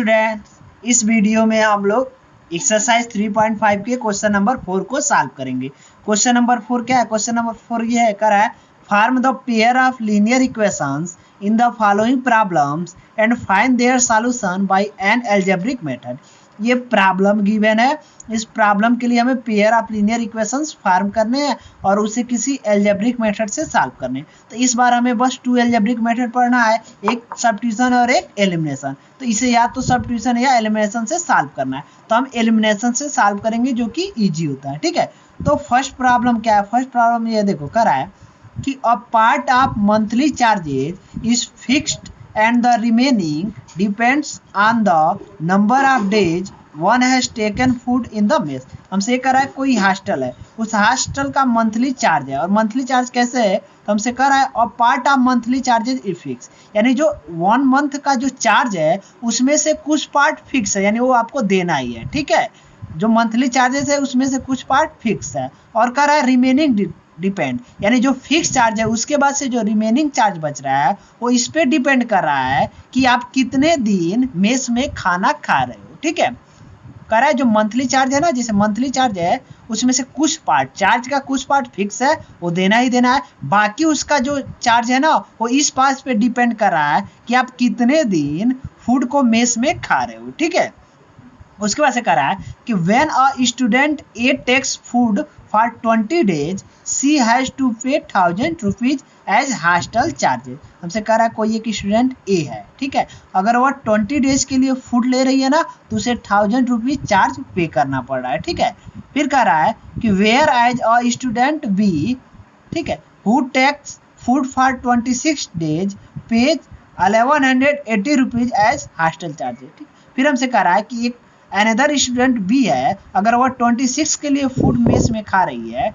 Students, इस video में हम लोग एक्सरसाइज 3.5 के क्वेश्चन नंबर 4 को सॉल्व करेंगे। क्वेश्चन नंबर 4 क्या है? क्वेश्चन नंबर 4 ये है, कर है form the pair of linear equations in the following problems and find their solution by an algebraic method. ये प्रॉब्लम गिवन है, इस प्रॉब्लम के लिए हमें pair of linear equations form करने हैं और उसे किसी अलजेब्रिक मेथड से सॉल्व करने हैं। तो इस बार हमें बस 2 अलजेब्रिक मेथड पढ़ना है, एक सब्स्टिट्यूशन और एक एलिमिनेशन। तो इसे या तो सब्स्टिट्यूशन या एलिमिनेशन से सॉल्व करना है, तो हम एलिमिनेशन से सॉल्व करेंगे जो कि इजी होता है। ठीक है, तो फर्स्ट प्रॉब्लम क्या है? फर्स्ट प्रॉब्लम ये देखो, करा है कि a part of monthly charges is fixed and the remaining depends on the number of days one has taken food in the mess। हमसे कह रहा है कोई हॉस्टल है, उस हॉस्टल का मंथली चार्ज है, और मंथली चार्ज कैसे है? तो हमसे कह रहा है और part of monthly charges is fix, यानी जो 1 मंथ का जो चार्ज है उसमें से कुछ पार्ट फिक्स है, यानी वो आपको देना ही है। ठीक है, जो मंथली चार्जेस है उसमें से कुछ पार्ट फिक्स है, और कह रहा है रिमेनिंग डिपेंड, यानी जो फिक्स चार्ज है उसके बाद से जो रिमेनिंग चार्ज बच रहा है वो इस पे डिपेंड कर रहा है कि आप कितने दिन मेस में खाना खा रहे हो। ठीक है, कह रहा है जो मंथली चार्ज है ना, जैसे मंथली चार्ज है उसमें से कुछ पार्ट, चार्ज का कुछ पार्ट फिक्स है, वो देना ही देना है, बाकी उसका जो चार्ज है ना वो इस बात पे डिपेंड कर रहा है कि आप कितने दिन फूड को मेस में खा रहे हो। ठीक है, उसके बाद से कह रहा है कि when a student A takes food for 20 days she has to pay 1000 rupees as hostel charges. हमसे कह रहा है कोई एक स्टूडेंट ए है, ठीक है, अगर वह 20 days के लिए फूड ले रही है ना तो उसे 1000 रुपीज चार्ज पे करना पड़ रहा है। ठीक है, फिर कह रहा है कि whereas a student B, ठीक है, who takes food for 26 days pays 1180 rupees as hostel charges. फिर हमसे कह रहा है कि एक अनदर स्टूडेंट बी है, अगर वह 26 के लिए फूड मेस में खा रही है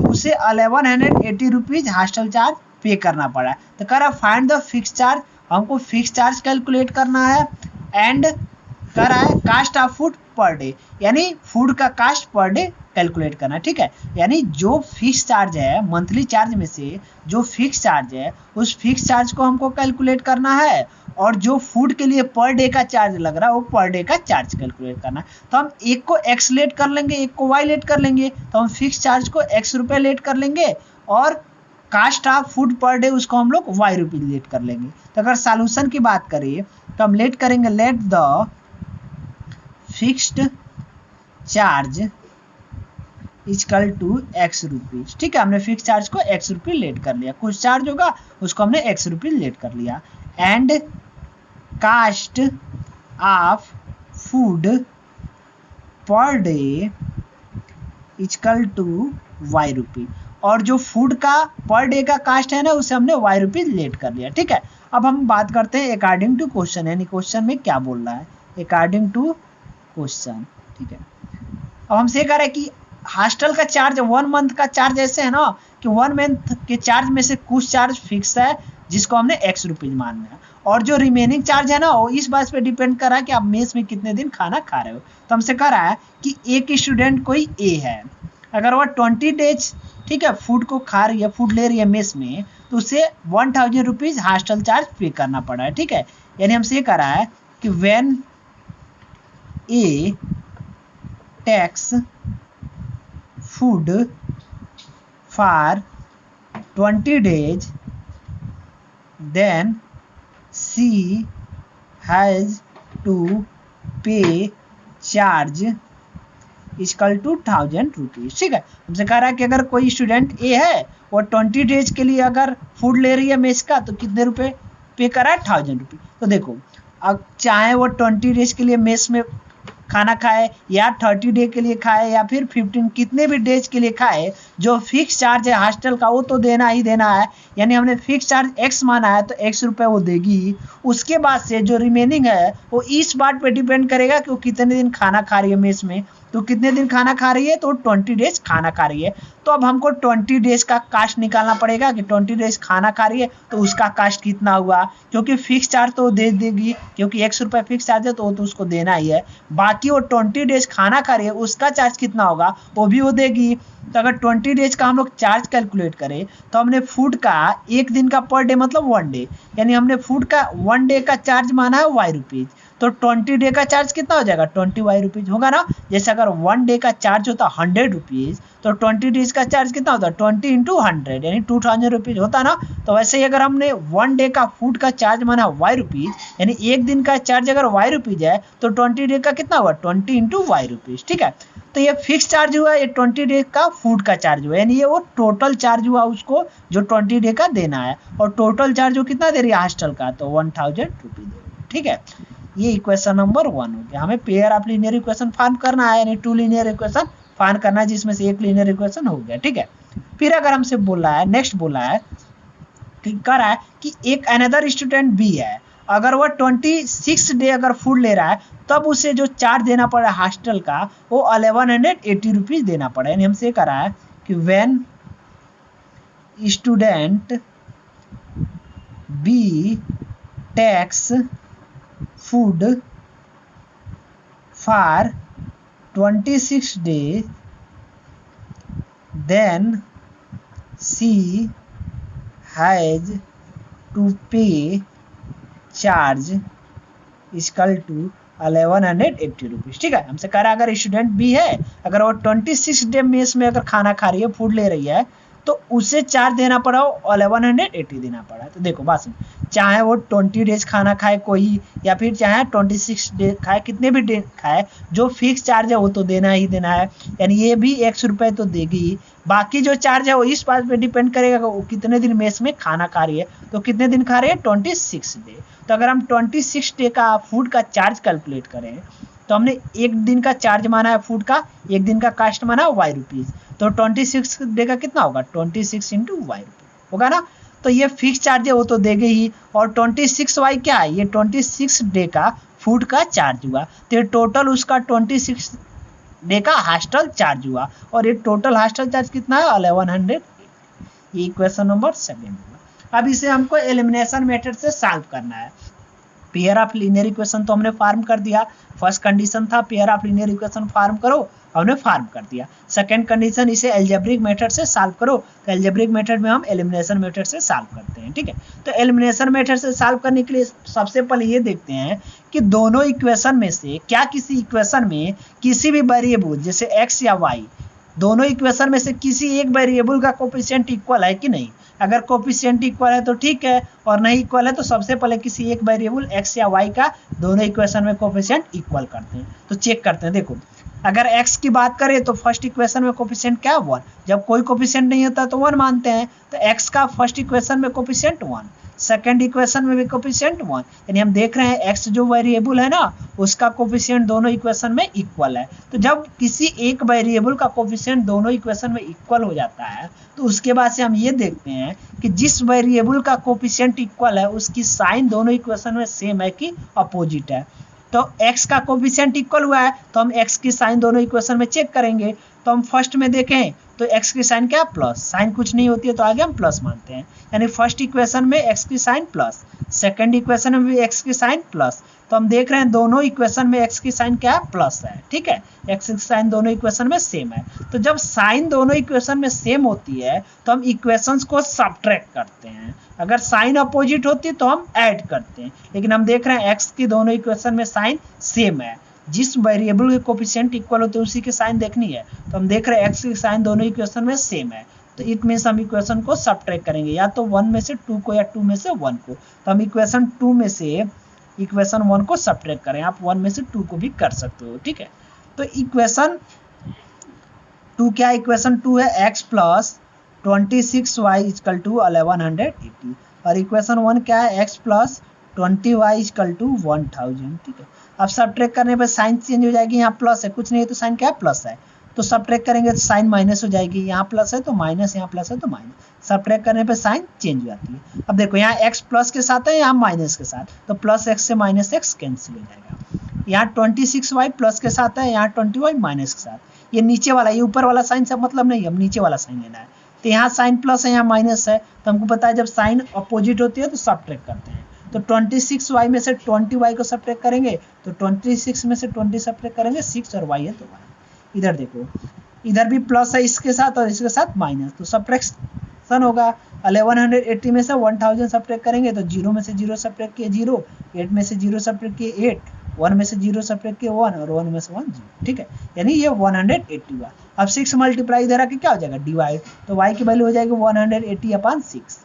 उसे 1180 रुपीज हॉस्टल चार्ज पे करना पड़ा है। तो कह रहा फाइंड द फिक्स चार्ज, हमको फिक्स चार्ज कैलकुलेट करना है, एंड कह रहा है cost of food per day, यानी फूड का कास्ट पर डे कैलकुलेट करना है। ठीक है, यानी जो फिक्स चार्ज है मंथली चार्ज में से जो फिक्स चार्ज है उस फिक्स चार्ज को हमको कैलकुलेट करना है, और जो फूड के लिए पर डे का चार्ज लग रहा है वो पर डे का चार्ज कैलकुलेट करना है। तो हम एक को एक्स लेट कर लेंगे, एक को वाई लेट कर लेंगे, तो हम फिक्स चार्ज को एक्स रुपये लेट कर लेंगे और cost of food per day उसको हम लोग वाई रुपीज लेट कर लेंगे। तो अगर सॉल्यूशन की बात करें तो हम लेट करेंगे let the fixed charge equal to x rupees. ठीक है, हमने फिक्स चार्ज को एक्स रुपीज लेट कर लिया, कुछ चार्ज होगा उसको हमने एक्स रुपीज लेट कर लिया, and cost of food per day equal to Y rupee, और जो फूड का पर डे का कास्ट है ना उसे हमने वाई रुपीज लेट कर लिया। ठीक है, अब हम बात करते हैं अकॉर्डिंग टू क्वेश्चन, यानी क्वेश्चन में क्या बोल रहा है अकॉर्डिंग टू क्वेश्चन। ठीक है, अब हमसे कह रहे हैं कि हॉस्टल का चार्ज 1 मंथ का चार्ज ऐसे है ना कि 1 मंथ के चार्ज में से कुछ चार्ज फिक्स है जिसको हमने एक्स रुपीज मानना है, और जो रिमेनिंग चार्ज है ना वो इस बात पे डिपेंड कर रहा है कि आप मेस में कितने दिन खाना खा रहे हो। तो हमसे कह रहा है कि एक स्टूडेंट कोई ए है, अगर वह 20 days, ठीक है, फूड को खा रही है, फूड ले रही है मेस में, तो उसे 1000 रुपीज हॉस्टल चार्ज पे करना पड़ा है। ठीक है, यानी हमसे ये कह रहा है कि when a takes food for 20 days then she has to pay charge equal to 1000 rupees. ठीक है, हमसे कह रहा है कि अगर कोई स्टूडेंट ए है वो 20 days के लिए अगर फूड ले रही है मेस का तो कितने रुपए पे करा है? 1000 रुपीज। तो देखो, अब चाहे वो 20 days के लिए मेस में खाना खाए या 30 डे के लिए खाए या फिर 15 कितने भी डेज के लिए खाए, जो फिक्स चार्ज है हॉस्टल का वो तो देना ही देना है, यानी हमने फिक्स चार्ज एक्स माना है तो एक्स रुपये वो देगी। उसके बाद से जो रिमेनिंग है वो इस बात पे डिपेंड करेगा कि वो कितने दिन खाना खा रही है मेस में, तो कितने दिन खाना खा रही है तो 20 days खाना खा रही है। तो अब हमको 20 days का कास्ट निकालना पड़ेगा कि 20 days खाना खा रही है तो उसका कास्ट कितना हुआ, क्योंकि फिक्स चार्ज तो दे देगी, क्योंकि एक्स रुपये फिक्स चार्ज है तो वो तो उसको देना ही है। बाकी वो 20 days खाना खा रही है उसका चार्ज कितना होगा वो भी वो देगी। तो अगर 20 days का हम लोग चार्ज कैलकुलेट करें तो हमने फूड का एक दिन का पर डे मतलब 1 डे, यानी हमने फूड का 1 डे का चार्ज माना है वाई रुपीज। तो 20 डे का चार्ज कितना हो जाएगा 20 रुपीज होगा ना। जैसे अगर 1 डे का चार्ज होता 100 रुपीज तो 20 डेज का चार्ज कितना होता 20 इंटू 100 यानी 2000 रुपीज होता ना। तो वैसे ही अगर हमने 1 डे का फूड का चार्ज माना वाई रुपीज यानी एक दिन का चार्ज अगर वाई रुपीज है तो 20 डे का कितना हुआ 20 इंटू वाई रुपीज। ठीक है, तो ये फिक्स चार्ज हुआ, ये 20 डे का फूड का चार्ज हुआ यानी ये वो टोटल चार्ज हुआ उसको जो 20 डे का देना है। और टोटल चार्ज वो कितना दे रही है हॉस्टल का तो 1000 रुपीज दे रही है। ठीक है, ये इक्वेशन नंबर 1 हो गया। हमें pair of linear equation find करना है यानी 2 लीनियर इक्वेशन फाइंड करना है जिसमें से एक लीनियर इक्वेशन हो गया। ठीक है, फिर अगर हमसे बोला है नेक्स्ट बोला है कि कर रहा है कि एक अनदर स्टूडेंट बी है, अगर वह 26 डे अगर फूड ले रहा है तब उसे जो चार्ज देना पड़ा है हॉस्टल का वो 1180 रुपीज देना पड़ा। यानी हमसे कह रहा है कि when student B takes food for 26 days then she has to pay charge equal to 1180 rupees. ठीक है, हमसे कह रहा है अगर स्टूडेंट बी है अगर वो 26 डे मेस में अगर खाना खा रही है फूड ले रही है तो उसे चार्ज देना पड़ा 1180 देना पड़ा। तो देखो बात सुन, चाहे वो 20 डेज खाना खाए कोई या फिर चाहे 26 डे खाए कितने भी डे खाए जो फिक्स चार्ज है वो तो देना ही देना है। यानी ये भी 100 रुपये तो देगी, बाकी जो चार्ज है वो इस बात पे डिपेंड करेगा वो कितने दिन मेस में खाना खा रही है। तो कितने दिन खा रही है 26 डे। तो अगर हम 26 डे का फूड का चार्ज कैलकुलेट करें तो हमने एक दिन का चार्ज माना है फूड का, एक दिन का कास्ट माना है वाई रुपीज, तो 26 डे का कितना होगा 26 इंटू वाई रुपीज होगा ना। तो ये फिक्स चार्ज है वो तो देंगे ही। और 26 वाई क्या है ये 26 डे का फूड का चार्ज हुआ, तो ये टोटल उसका 26 डे का हॉस्टल चार्ज हुआ और ये टोटल हॉस्टल चार्ज कितना है 1100। ये इक्वेशन नंबर 7 हुआ। अब इसे हमको एलिमिनेशन मेथड से सॉल्व करना है। पेयर ऑफ लीनियर इक्वेशन तो हमने फॉर्म कर दिया, फर्स्ट कंडीशन था pair of linear equation form करो, हमने फॉर्म कर दिया। सेकंड कंडीशन इसे एल्जेब्रिक मेथड से सॉल्व करो, तो एल्जेब्रिक मेथड में हम एलिमिनेशन मेथड से सॉल्व करते हैं। ठीक है, तो एलिमिनेशन मेथड से सॉल्व करने के लिए सबसे पहले ये देखते हैं कि दोनों इक्वेशन में से क्या किसी इक्वेशन में किसी भी वेरिएबल जैसे एक्स या वाई दोनों इक्वेशन में से किसी एक वेरिएबल का कोफिशिएंट इक्वल है कि नहीं। अगर कोफिशिएंट इक्वल है तो ठीक है और नहीं इक्वल है तो सबसे पहले किसी एक वेरिएबल एक्स या वाई का दोनों इक्वेशन में कोफिशिएंट इक्वल करते हैं। तो चेक करते हैं, देखो अगर x की बात करें तो फर्स्ट इक्वेशन में कोफिशिएंट क्या 1, जब कोई कोफिशिएंट नहीं होता तो 1 मानते हैं, तो x का फर्स्ट इक्वेशन में कोफिशिएंट 1, सेकंड इक्वेशन में भी कोफिशिएंट 1, यानी हम देख रहे हैं x जो वेरिएबल है ना उसका कोफिशिएंट दोनों इक्वेशन में इक्वल है। तो जब किसी एक वेरिएबल का कोफिशिएंट दोनों इक्वेशन में इक्वल हो जाता है तो उसके बाद से हम ये देखते हैं कि जिस वेरिएबल का कोफिशिएंट इक्वल है उसकी साइन दोनों इक्वेशन में सेम है कि अपोजिट है। तो x का कोफिशिएंट इक्वल हुआ है तो हम x की साइन दोनों इक्वेशन में चेक करेंगे। तो हम फर्स्ट में देखें तो x की साइन क्या प्लस, साइन कुछ नहीं होती है तो आगे हम प्लस मानते हैं, यानी फर्स्ट इक्वेशन में x की साइन प्लस, सेकंड इक्वेशन में भी x की साइन प्लस। तो हम देख रहे हैं दोनों इक्वेशन में x की साइन क्या है प्लस है। ठीक है, x की साइन दोनों इक्वेशन में सेम है। तो जब साइन दोनों इक्वेशन में सेम होती है तो हम इक्वेशंस को सब्ट्रैक्ट करते हैं, अगर साइन अपोजिट होती है तो हम ऐड करते हैं। लेकिन हम देख रहे हैं x की दोनों इक्वेशन में साइन सेम है, जिस वेरिएबल के कोफिशिएंट इक्वल होते हैं उसी की साइन देखनी है। तो हम देख रहे हैं x की साइन दोनों इक्वेशन में सेम है, तो इट मींस हम इक्वेशन को सब्ट्रैक्ट करेंगे या तो 1 में से 2 को या 2 में से 1 को। तो हम इक्वेशन 2 में से इक्वेशन 1 को सब्ट्रैक्ट करें, आप 1 में से 2 को भी कर सकते हो। ठीक है, तो इक्वेशन 2 क्या, इक्वेशन 2 है x plus 26y equal to 1180 और इक्वेशन 1 क्या है x plus 20y equal to 1000। ठीक है, अब सब्ट्रैक्ट करने पर साइन चेंज हो जाएगी, यहाँ प्लस है कुछ नहीं है तो साइन क्या है प्लस है, तो सब्ट्रैक्ट करेंगे तो साइन माइनस हो जाएगी, यहाँ प्लस है तो माइनस, यहाँ प्लस है तो माइनस, सब्ट्रैक्ट करने पे साइन चेंज हो जाती है। अब देखो यहाँ x प्लस के साथ है यहाँ माइनस के साथ, तो प्लस x से माइनस x कैंसिल हो जाएगा। यहाँ 26y प्लस के साथ है यहाँ 20y माइनस के साथ, ये नीचे वाला, ये ऊपर वाला साइन से मतलब नहीं, अब नीचे वाला साइन लेना है। तो यहाँ साइन प्लस है यहाँ माइनस है, तो हमको पता है जब साइन अपोजिट होती है तो सब्ट्रैक्ट करते हैं। तो 26y में से 20y को सब्ट्रैक्ट करेंगे तो 26 में से 20 सब्ट्रैक्ट करेंगे 6 और y है तो y। इधर देखो इधर भी प्लस है इसके साथ और इसके साथ माइनस, तो सब्ट्रैक्शन होगा 1180 में से 1000 सब्ट्रैक्ट करेंगे तो 0 में से 0 सब्ट्रैक्ट किए 0, 8 में से 0 सब्ट्रैक्ट किए 8 1 में से 0 सब्ट्रैक्ट किया 1 और 1 में से 1 0, ठीक है, यानी ये 180 हुआ। अब 6 मल्टीप्लाई इधर आके क्या हो जाएगा डिवाइड, तो y की वैल्यू हो जाएगी 180/6।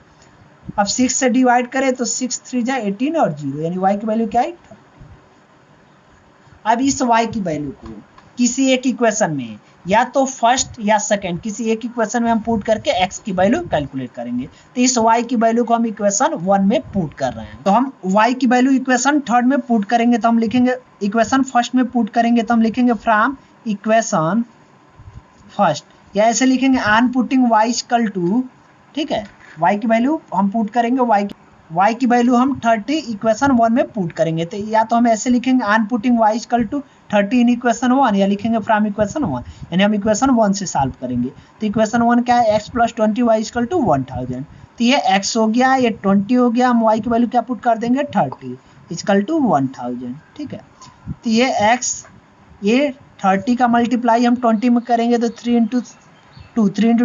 अब 6 से डिवाइड करें तो 6 3 जा 18 और 0, यानी y की वैल्यू क्या है। अब इस y की वैल्यू को किसी एक इक्वेशन में या तो फर्स्ट या सेकंड किसी एक इक्वेशन में हम पुट करके x की वैल्यू कैलकुलेट करेंगे। तो इस y की वैल्यू को हम इक्वेशन 1 में पुट कर रहे हैं, तो हम y की वैल्यू इक्वेशन थर्ड में पुट करेंगे तो हम लिखेंगे इक्वेशन फर्स्ट में पुट करेंगे तो हम लिखेंगे फ्रॉम इक्वेशन फर्स्ट, या ऐसे लिखेंगे on putting y equal to, ठीक है, y की वैल्यू हम पुट करेंगे y की वैल्यू हम 30 इक्वेशन 1 में पुट करेंगे। तो या तो हम ऐसे लिखेंगे on putting y equal to 30 in equation 1, या लिखेंगे फ्रॉम इक्वेशन 1, यानी हम इक्वेशन 1 से सॉल्व करेंगे। तो इक्वेशन 1 क्या है, x + 20 y इक्वल टू 1000। तो ये x हो गया, ये 20 हो गया, हम y की वैल्यू क्या पुट कर देंगे 30 इक्वल टू 1000, ठीक है। तो ये x, ये 30 का मल्टीप्लाई हम 20 में करेंगे तो 3 इंटू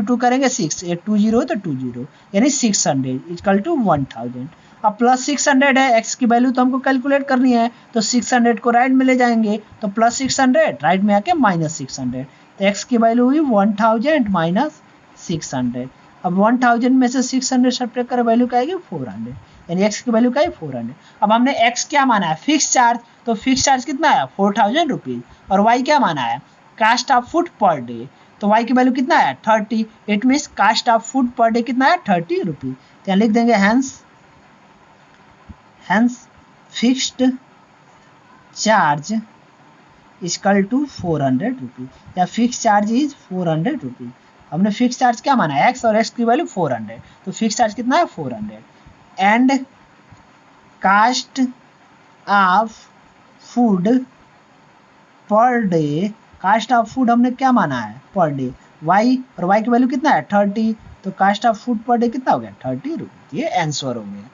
2 करेंगे 6, ये 2 0 तो 2 0, यानी 600 इक्वल टू 1000। अब प्लस 600 है, x की वैल्यू तो हमको कैलकुलेट करनी है, तो 600 को राइट में ले जाएंगे तो प्लस 600 राइट में आके माइनस 600, तो x की वैल्यू हुई 1000 माइनस 600। अब 1000 में से 600 सब्ट्रैक्ट कर वैल्यू क्या आएगी 400, यानी x की वैल्यू क्या है 400। अब हमने x क्या माना है फिक्स चार्ज, तो फिक्स चार्ज कितना है 4000 रुपीज, और y क्या माना है cost of food per day, तो y की वैल्यू कितना है 30, it means cost of food per day कितना है 30 रुपीज। तो यहाँ लिख देंगे hence fixed charge equal to 400 rupees, या फिक्स चार्ज इज 400 रुपीज। हमने फिक्स चार्ज क्या माना है x और x की वैल्यू 400, तो फिक्स चार्ज कितना है 400, and cost of food per day, cost of food हमने क्या माना है पर डे y, और y की वैल्यू कितना है 30, तो cost of food per day कितना हो गया 30 रुपीज। ये आंसर हो गया।